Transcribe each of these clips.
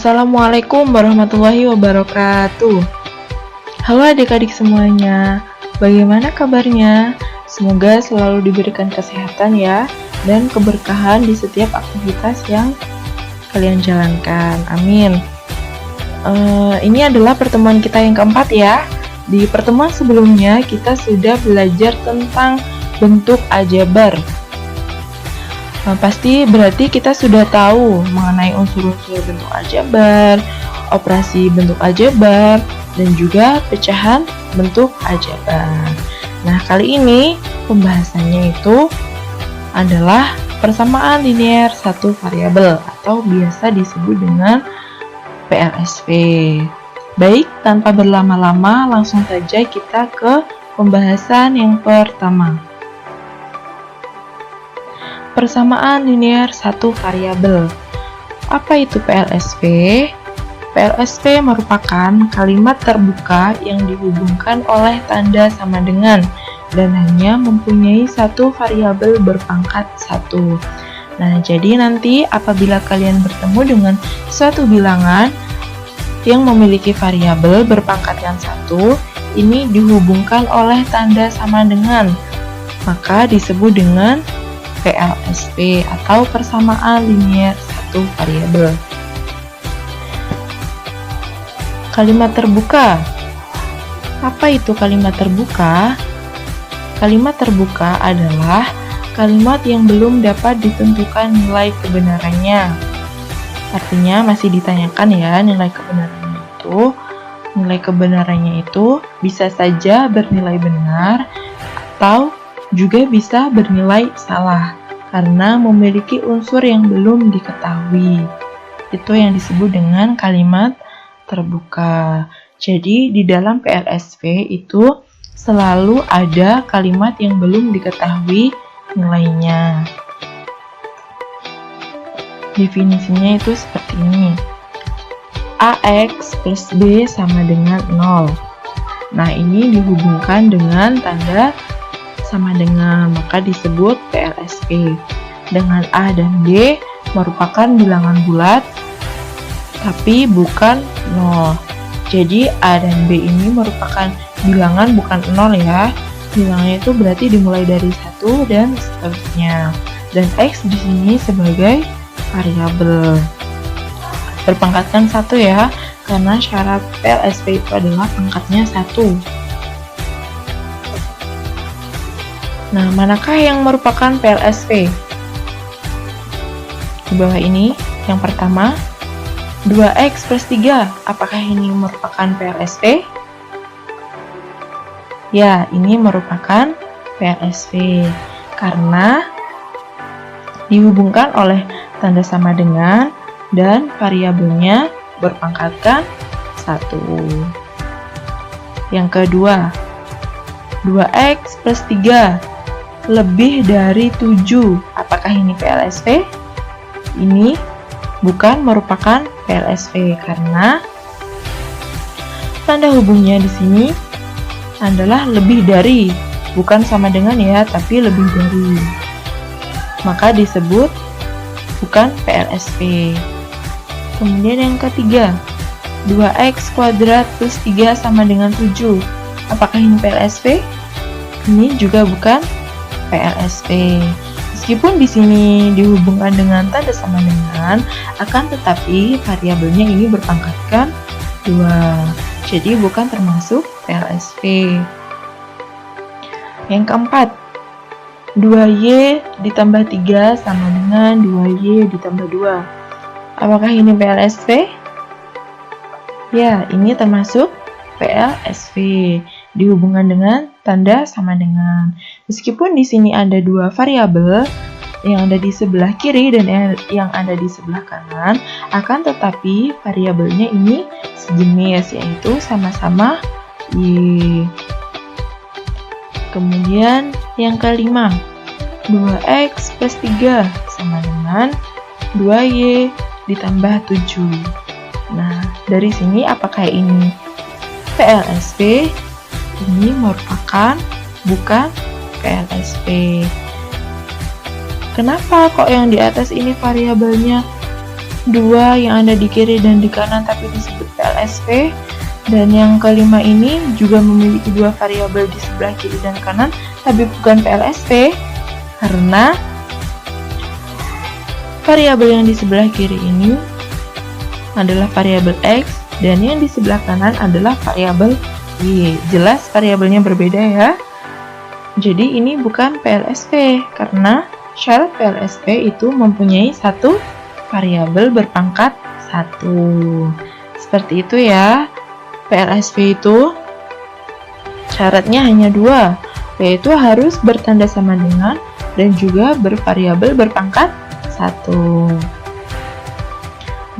Assalamualaikum warahmatullahi wabarakatuh. Halo adik-adik semuanya, bagaimana kabarnya? Semoga selalu diberikan kesehatan ya, dan keberkahan di setiap aktivitas yang kalian jalankan. Amin. Ini adalah pertemuan kita yang keempat ya. Di pertemuan sebelumnya kita sudah belajar tentang bentuk aljabar. Pasti berarti kita sudah tahu mengenai unsur-unsur bentuk aljabar, operasi bentuk aljabar, dan juga pecahan bentuk aljabar. Nah, kali ini pembahasannya itu adalah persamaan linear satu variabel atau biasa disebut dengan PLSV. Baik, tanpa berlama-lama langsung saja kita ke pembahasan yang pertama. Persamaan linear satu variabel. Apa itu PLSV? PLSV merupakan kalimat terbuka yang dihubungkan oleh tanda sama dengan dan hanya mempunyai satu variabel berpangkat 1. Nah, jadi nanti apabila kalian bertemu dengan suatu bilangan yang memiliki variabel berpangkat yang 1, ini dihubungkan oleh tanda sama dengan, maka disebut dengan PLSV atau persamaan linear satu variabel. Kalimat terbuka. Apa itu kalimat terbuka? Kalimat terbuka adalah kalimat yang belum dapat ditentukan nilai kebenarannya. Artinya masih ditanyakan ya nilai kebenarannya itu. Nilai kebenarannya itu bisa saja bernilai benar atau juga bisa bernilai salah karena memiliki unsur yang belum diketahui. Itu yang disebut dengan kalimat terbuka. Jadi di dalam PLSV itu selalu ada kalimat yang belum diketahui nilainya. Definisinya itu seperti ini. AX plus B sama dengan 0. Nah, ini dihubungkan dengan tanda sama dengan, maka disebut PLSV. Dengan A dan B merupakan bilangan bulat tapi bukan 0. Jadi A dan B ini merupakan bilangan bukan 0 ya. Bilangnya itu berarti dimulai dari 1 dan seterusnya. Dan X di sini sebagai variabel. Berpangkatkan 1 ya, karena syarat PLSV itu adalah pangkatnya 1. Nah, manakah yang merupakan PLSV? Di bawah ini, yang pertama, 2X plus 3. Apakah ini merupakan PLSV? Ya, ini merupakan PLSV. Karena dihubungkan oleh tanda sama dengan dan variabelnya berpangkatkan 1. Yang kedua, 2X plus 3. Lebih dari 7. Apakah ini PLSV? Ini bukan merupakan PLSV karena tanda hubungnya di sini adalah lebih dari, bukan sama dengan ya, tapi lebih dari. Maka disebut bukan PLSV. Kemudian yang ketiga, 2X kuadrat plus 3 sama dengan 7. Apakah ini PLSV? Ini juga bukan PLSV. Meskipun di sini dihubungkan dengan tanda sama dengan, akan tetapi variabelnya ini berpangkatkan 2. Jadi bukan termasuk PLSV. Yang keempat, 2Y ditambah 3 sama dengan 2Y ditambah 2. Apakah ini PLSV? Ya, ini termasuk PLSV. Dihubungkan dengan tanda sama dengan. Meskipun di sini ada dua variabel yang ada di sebelah kiri dan yang ada di sebelah kanan, akan tetapi variabelnya ini sejenis, yaitu sama-sama Y. Kemudian yang kelima, 2X plus 3 sama dengan 2Y ditambah 7. Nah, dari sini apakah ini PLSV? Ini merupakan bukan PLSV. Kenapa kok yang di atas ini variabelnya 2 yang ada di kiri dan di kanan tapi disebut PLSP. Dan yang kelima ini juga memiliki 2 variabel di sebelah kiri dan kanan tapi bukan PLSP, karena variabel yang di sebelah kiri ini adalah variabel X dan yang di sebelah kanan adalah variabel Y. Jelas variabelnya berbeda ya. Jadi ini bukan PLSP karena syarat PLSP itu mempunyai satu variabel berpangkat 1. Seperti itu ya. PLSP itu syaratnya hanya 2, yaitu harus bertanda sama dengan dan juga bervariabel berpangkat 1.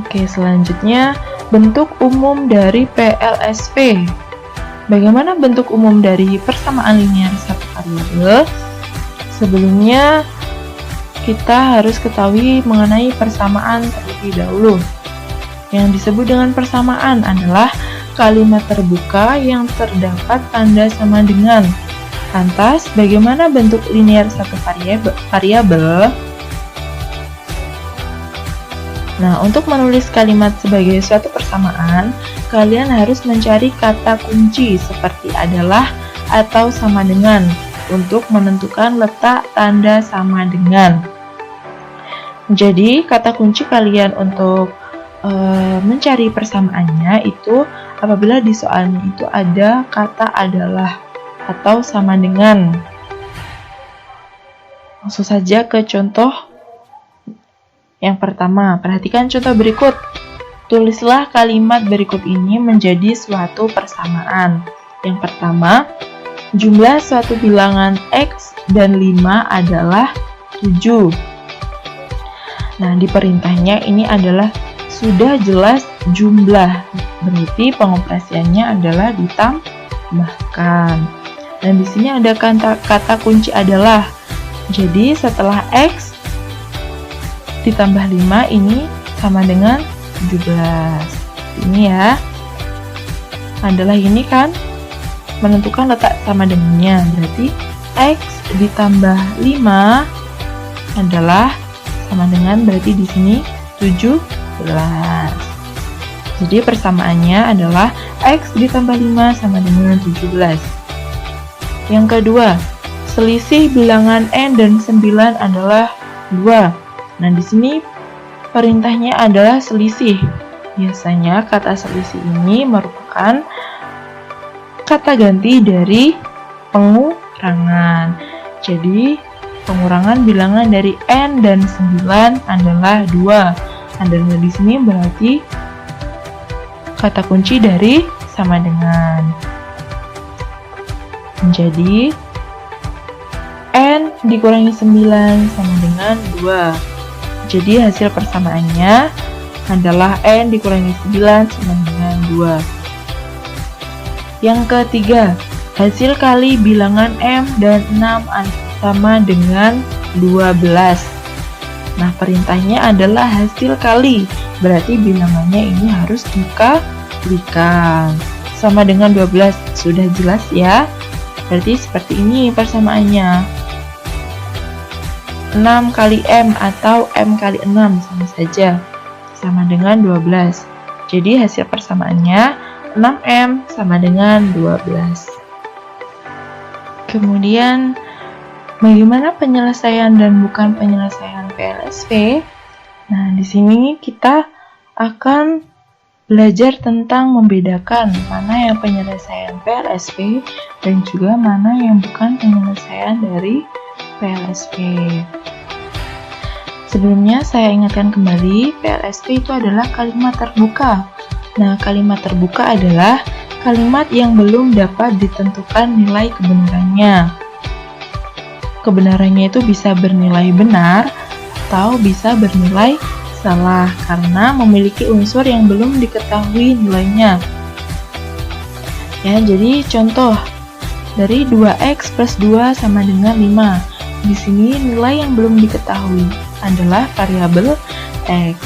Oke, selanjutnya bentuk umum dari PLSP. Bagaimana bentuk umum dari persamaan linear satu variabel? Sebelumnya kita harus ketahui mengenai persamaan terlebih dahulu. Yang disebut dengan persamaan adalah kalimat terbuka yang terdapat tanda sama dengan. Lantas, bagaimana bentuk linear satu variabel? Nah, untuk menulis kalimat sebagai suatu persamaan, kalian harus mencari kata kunci seperti adalah atau sama dengan untuk menentukan letak tanda sama dengan. Jadi, kata kunci kalian untuk mencari persamaannya itu apabila di soalnya itu ada kata adalah atau sama dengan. Langsung saja ke contoh yang pertama. Perhatikan contoh berikut. Tulislah kalimat berikut ini menjadi suatu persamaan. Yang pertama, jumlah suatu bilangan X dan 5 adalah 7. Nah, di perintahnya ini adalah sudah jelas jumlah, berarti pengoperasiannya adalah ditambahkan. Dan di sini ada kata kunci adalah. Jadi setelah X ditambah 5 ini sama dengan 17. Ini ya. Adalah ini kan menentukan letak sama dengannya. Berarti X ditambah 5 adalah sama dengan, berarti di sini 17. Jadi persamaannya adalah X ditambah 5 sama dengan 17. Yang kedua, selisih bilangan N dan 9 adalah 2. Nah, di sini perintahnya adalah selisih. Biasanya kata selisih ini merupakan kata ganti dari pengurangan. Jadi, pengurangan bilangan dari N dan 9 adalah 2. Dan di sini berarti kata kunci dari sama dengan. Jadi, N dikurangi 9 sama dengan 2. Jadi hasil persamaannya adalah N dikurangi 9 sama dengan 2. Yang ketiga, hasil kali bilangan M dan 6 sama dengan 12. Nah, perintahnya adalah hasil kali, berarti bilangannya ini harus dikalikan. Sama dengan 12, sudah jelas ya? Berarti seperti ini persamaannya. 6 kali M atau M kali 6 sama saja, sama dengan 12. Jadi hasil persamaannya 6M sama dengan 12. Kemudian, bagaimana penyelesaian dan bukan penyelesaian PLSP? Nah, di sini kita akan belajar tentang membedakan mana yang penyelesaian PLSP dan juga mana yang bukan penyelesaian dari PLSP. Sebelumnya saya ingatkan kembali, PLSP itu adalah kalimat terbuka. Nah, kalimat terbuka adalah kalimat yang belum dapat ditentukan nilai kebenarannya. Kebenarannya itu bisa bernilai benar atau bisa bernilai salah karena memiliki unsur yang belum diketahui nilainya. Ya, jadi contoh dari 2x plus 2 sama dengan 5. Di sini nilai yang belum diketahui adalah variabel X.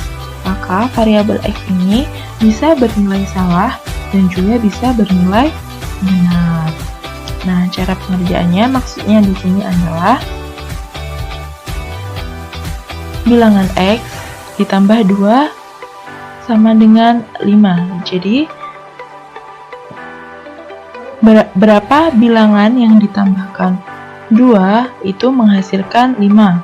Maka variabel X ini bisa bernilai salah dan juga bisa bernilai benar. Nah, cara pengerjaannya maksudnya di sini adalah bilangan X ditambah 2 sama dengan 5. Jadi, berapa bilangan yang ditambahkan 2 itu menghasilkan 5?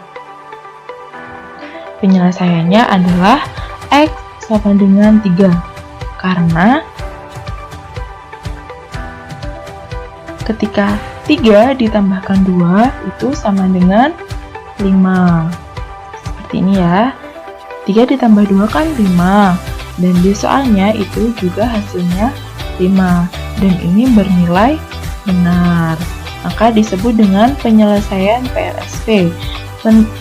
Penyelesaiannya adalah X sama dengan 3. Karena ketika 3 ditambahkan 2 itu sama dengan 5. Seperti ini ya. 3 ditambah 2 kan 5. Dan di soalnya itu juga hasilnya 5. Dan ini bernilai benar. Maka disebut dengan penyelesaian PRSP.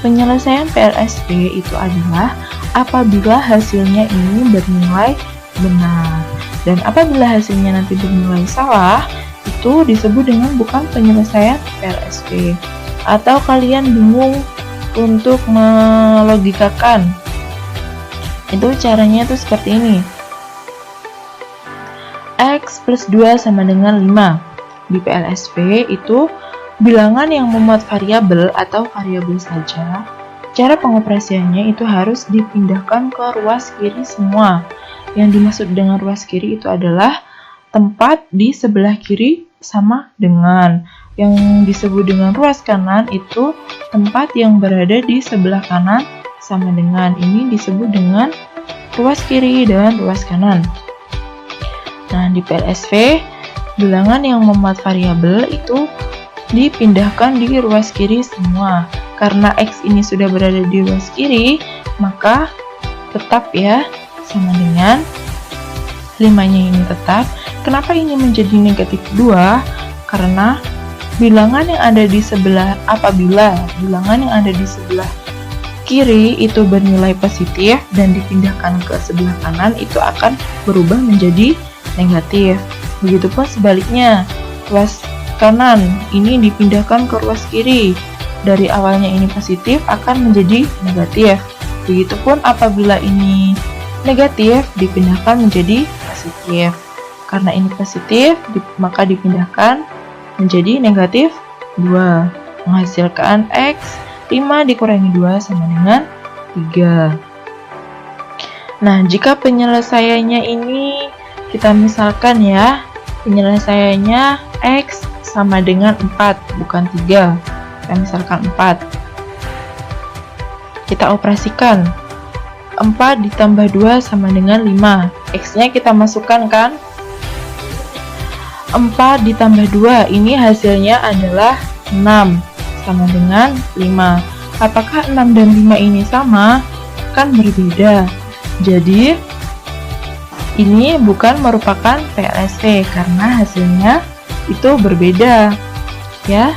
Penyelesaian PRSP itu adalah apabila hasilnya ini bernilai benar. Dan apabila hasilnya nanti bernilai salah, itu disebut dengan bukan penyelesaian PRSP. Atau kalian bingung untuk melogikakan, itu caranya itu seperti ini. X plus 2 sama dengan 5. Di PLSP itu bilangan yang memuat variabel atau variabel saja. Cara pengoperasiannya itu harus dipindahkan ke ruas kiri semua. Yang dimaksud dengan ruas kiri itu adalah tempat di sebelah kiri sama dengan. Yang disebut dengan ruas kanan itu tempat yang berada di sebelah kanan sama dengan. Ini disebut dengan ruas kiri dan ruas kanan. Nah, di PLSP, bilangan yang memuat variabel itu dipindahkan di ruas kiri semua. Karena X ini sudah berada di ruas kiri, maka tetap ya sama dengan 5-nya ini tetap. Kenapa ini menjadi negatif 2? Karena bilangan yang ada di sebelah, apabila bilangan yang ada di sebelah kiri itu bernilai positif dan dipindahkan ke sebelah kanan, itu akan berubah menjadi negatif. Begitupun sebaliknya, ruas kanan ini dipindahkan ke ruas kiri. Dari awalnya ini positif akan menjadi negatif. Begitupun apabila ini negatif dipindahkan menjadi positif. Karena ini positif, maka dipindahkan menjadi negatif 2. Menghasilkan X 5 dikurangi 2 sama dengan 3. Nah, jika penyelesaiannya ini kita misalkan ya, penyelesaiannya X sama dengan 4, bukan 3. Kita misalkan 4. Kita operasikan. 4 ditambah 2 sama dengan 5. X-nya kita masukkan kan? 4 ditambah 2, ini hasilnya adalah 6, sama dengan 5. Apakah 6 dan 5 ini sama? Kan berbeda. Jadi, ini bukan merupakan PLSP karena hasilnya itu berbeda, ya.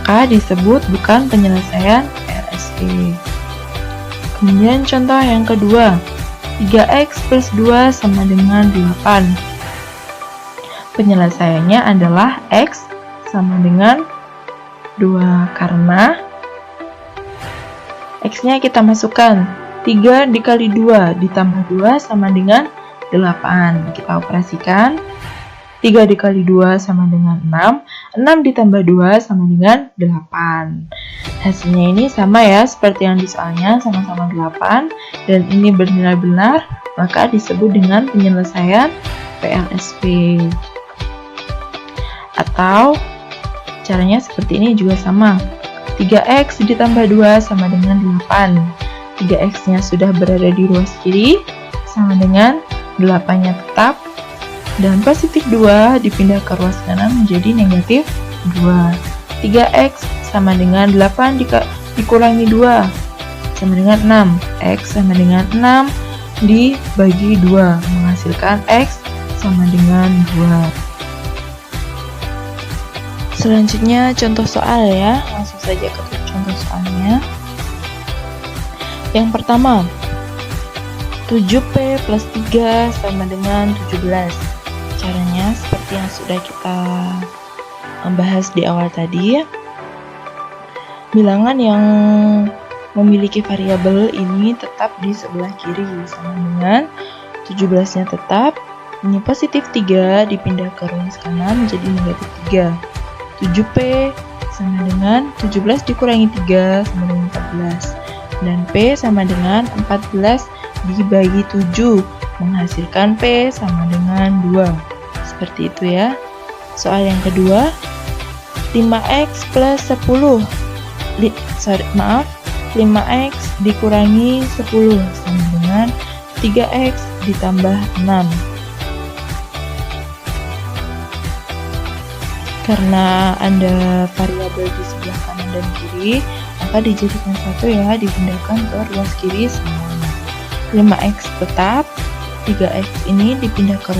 Maka disebut bukan penyelesaian PLSP. Kemudian contoh yang kedua, 3x plus 2 sama dengan 8. Penyelesaiannya adalah x sama dengan 2 karena x-nya kita masukkan. 3 dikali 2 ditambah 2 sama dengan 8. Kita operasikan. 3 dikali 2 sama dengan 6. 6 ditambah 2 sama dengan 8. Hasilnya ini sama ya, seperti yang di soalnya, sama-sama 8. Dan ini bernilai benar, maka disebut dengan penyelesaian PLSP. Atau caranya seperti ini juga sama. 3x ditambah 2 sama dengan 8. 3x-nya sudah berada di ruas kiri, sama dengan 8-nya tetap, dan positif 2 dipindah ke ruas kanan menjadi negatif 2. 3x sama dengan 8 dikurangi 2, sama dengan 6. X sama dengan 6 dibagi 2, menghasilkan x sama dengan 2. Selanjutnya contoh soal ya, langsung saja ke contoh soalnya. Yang pertama, 7P plus 3 sama dengan 17. Caranya seperti yang sudah kita bahas di awal tadi. Bilangan yang memiliki variabel ini tetap di sebelah kiri, sama dengan 17-nya tetap. Ini positif 3 dipindah ke ruas kanan menjadi negatif 3. 7P sama dengan 17 dikurangi 3 sama dengan 14. Dan P sama dengan 14 dibagi 7 menghasilkan P sama dengan 2. Seperti itu ya. Soal yang kedua, 5x plus 10 5x dikurangi 10 sama dengan 3x ditambah 6. Karena ada variabel di sebelah kanan dan kiri, maka dijadikan satu ya, dipindahkan ke ruas kiri semuanya. 5x tetap, 3x ini dipindah ke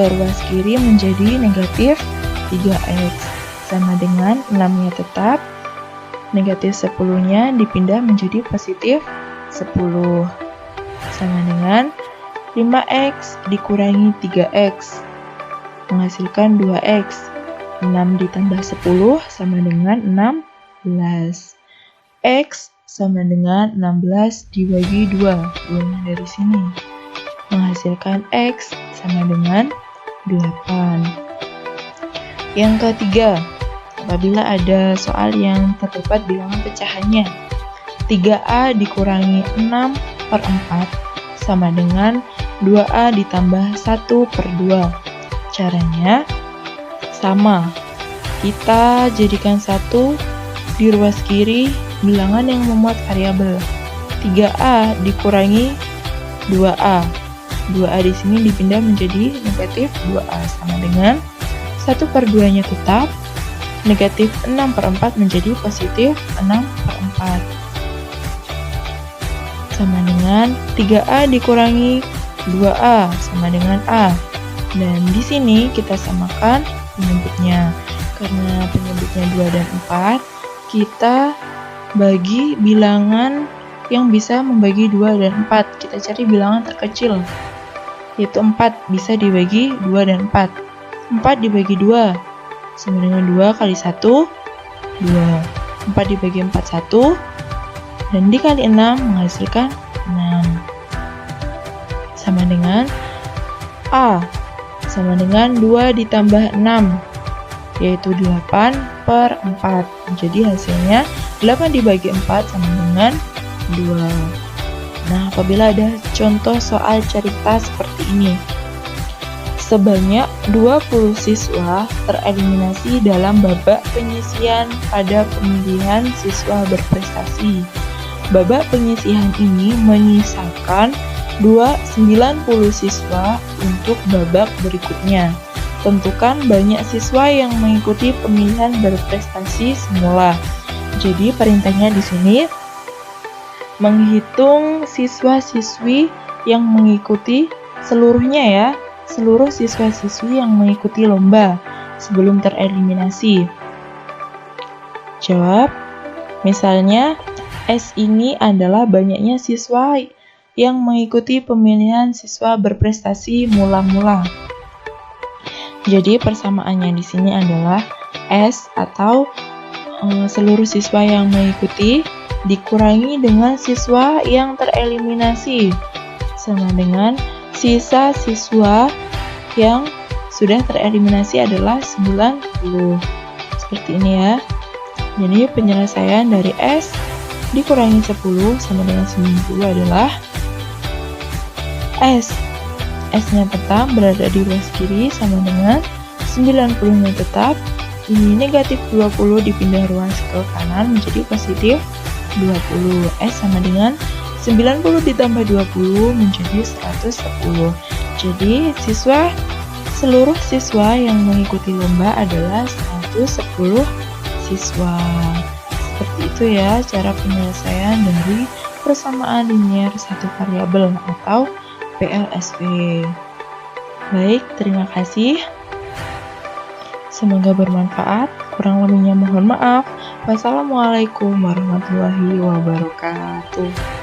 ruas kiri menjadi negatif 3x, sama dengan 6-nya tetap, negatif 10-nya dipindah menjadi positif 10, sama dengan 5x dikurangi 3x menghasilkan 2x. 6 ditambah 10 sama dengan 16. X sama dengan 16 dibagi 2, 2-nya dari sini, menghasilkan X sama dengan 8. Yang ketiga, apabila ada soal yang terdapat bilangan pecahannya, 3A dikurangi 6/4 sama dengan 2A ditambah 1/2. Caranya sama, kita jadikan satu di ruas kiri bilangan yang memuat variabel. 3A dikurangi 2A. 2A di sini dipindah menjadi negatif 2A sama dengan 1/2-nya tetap, negatif 6/4 menjadi positif 6/4. Sama dengan 3A dikurangi 2A sama dengan A. Dan di sini kita samakan penyebutnya. Karena penyebutnya 2 dan 4, kita bagi bilangan yang bisa membagi 2 dan 4. Kita cari bilangan terkecil, yaitu 4 bisa dibagi 2 dan 4. 4 dibagi 2 sama dengan 2 kali 1, 2. 4 dibagi 4, 1. Dan dikali 6 menghasilkan 6. Sama dengan A sama dengan 2 ditambah 6, yaitu 8/4. Jadi hasilnya 8 dibagi 4 sama dengan 2. Nah, apabila ada contoh soal cerita seperti ini, sebanyak 20 siswa tereliminasi dalam babak penyisihan pada pemilihan siswa berprestasi. Babak penyisihan ini menyisakan 90 siswa untuk babak berikutnya. Tentukan banyak siswa yang mengikuti pemilihan berprestasi semula. Jadi perintahnya di sini menghitung siswa-siswi yang mengikuti seluruhnya ya, seluruh siswa-siswi yang mengikuti lomba sebelum tereliminasi. Jawab, misalnya S ini adalah banyaknya siswa yang mengikuti pemilihan siswa berprestasi mula-mula. Jadi persamaannya di sini adalah S atau seluruh siswa yang mengikuti dikurangi dengan siswa yang tereliminasi sama dengan sisa siswa yang sudah tereliminasi adalah 90. Seperti ini ya. Jadi penyelesaian dari S dikurangi 10 sama dengan 90 adalah S. S-nya tetap berada di ruas kiri sama dengan 90-nya tetap. Ini negatif 20 dipindah ruas ke kanan menjadi positif 20. S sama dengan 90 ditambah 20 menjadi 110. Jadi seluruh siswa yang mengikuti lomba adalah 110 siswa. Seperti itu ya cara penyelesaian dari persamaan linear satu variabel atau PLSV. Baik, terima kasih. Semoga bermanfaat. Kurang lebihnya mohon maaf. Wassalamualaikum warahmatullahi wabarakatuh.